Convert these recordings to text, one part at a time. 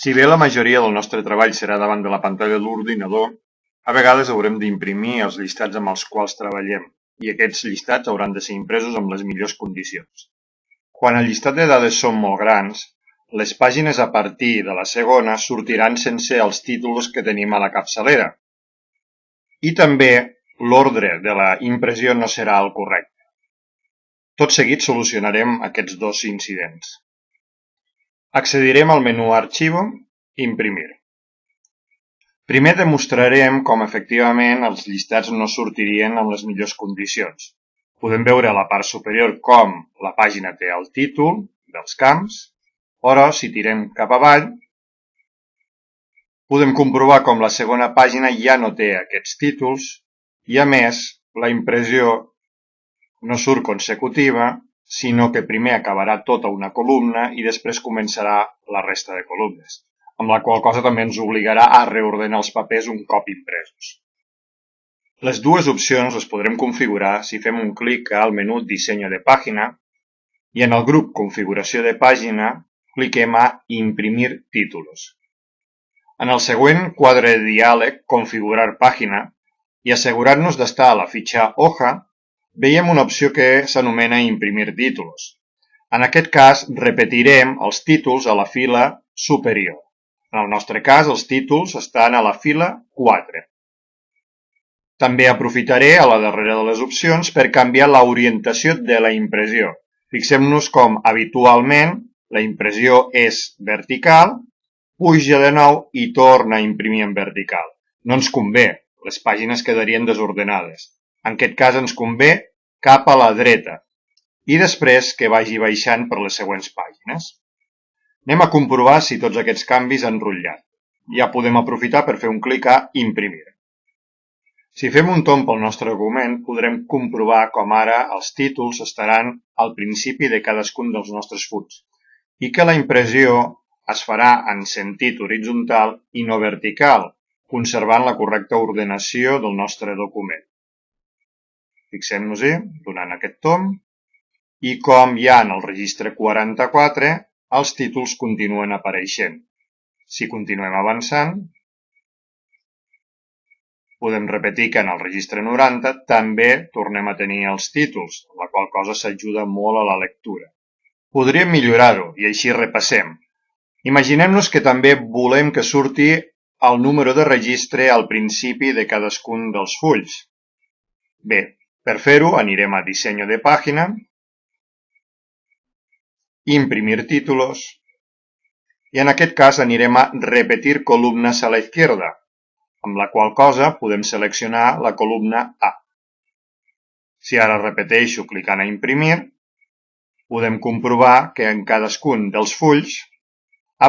Si bé la majoria del nostre treball serà davant de la pantalla de l'ordinador, a vegades haurem d'imprimir els llistats amb els quals treballem, i aquests llistats hauran de ser impresos amb les millors condicions. Quan el llistat de dades són molt grans, les pàgines a partir de la segona sortiran sense els títols que tenim a la capçalera. I també l'ordre de la impressió no serà el correcte. Tot seguit solucionarem aquests dos incidents. Accedirem al menú Arxivo i Imprimir. Primer demostrarem com efectivament els llistats no sortirien amb les millors condicions. Podem veure a la part superior com la pàgina té el títol dels camps, però si tirem cap avall, podem comprovar com la segona pàgina ja no té aquests títols i, a més, la impressió no surt consecutiva, sinó que primer acabarà tota una columna i després començarà la resta de columnes, amb la qual cosa també ens obligarà a reordenar els papers un cop impresos. Les dues opcions les podrem configurar si fem un clic al menú Diseño de pàgina i en el grup Configuració de pàgina cliquem a Imprimir títulos. En el següent quadre de diàleg Configurar pàgina i assegurar-nos d'estar a la fitxa Hoja, veiem una opció que s'anomena Imprimir títols. En aquest cas, repetirem els títols a la fila superior. En el nostre cas, els títols estan a la fila 4. També aprofitaré a la darrera de les opcions per canviar l'orientació de la impressió. Fixem-nos com habitualment la impressió és vertical, puja de nou i torna a imprimir en vertical. No ens convé, les pàgines quedarien desordenades. En aquest cas ens convé cap a la dreta i després que vagi baixant per les següents pàgines. Anem a comprovar si tots aquests canvis han rotllat. Ja podem aprofitar per fer un clic a Imprimir. Si fem un tomb pel nostre document, podrem comprovar com ara els títols estaran al principi de cadascun dels nostres fulls i que la impressió es farà en sentit horitzontal i no vertical, conservant la correcta ordenació del nostre document. Fixem-nos-hi donant aquest tomb i com ja en el registre 44, els títols continuen apareixent. Si continuem avançant, podem repetir que en el registre 90 també tornem a tenir els títols, la qual cosa s'ajuda molt a la lectura. Podríem millorar-ho i així repassem. Imaginem-nos que també volem que surti el número de registre al principi de cadascun dels fulls. Bé, per fer-ho anirem a Diseño de pàgina, Imprimir títulos i en aquest cas anirem a Repetir columnas a la izquierda, amb la qual cosa podem seleccionar la columna A. Si ara repeteixo clicant a Imprimir, podem comprovar que en cadascun dels fulls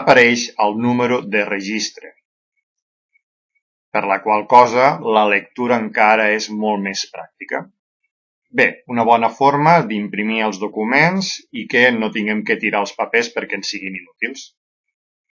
apareix el número de registre, per la qual cosa la lectura encara és molt més pràctica. Bé, una bona forma d'imprimir els documents i que no tinguem que tirar els papers perquè ens siguin inútils.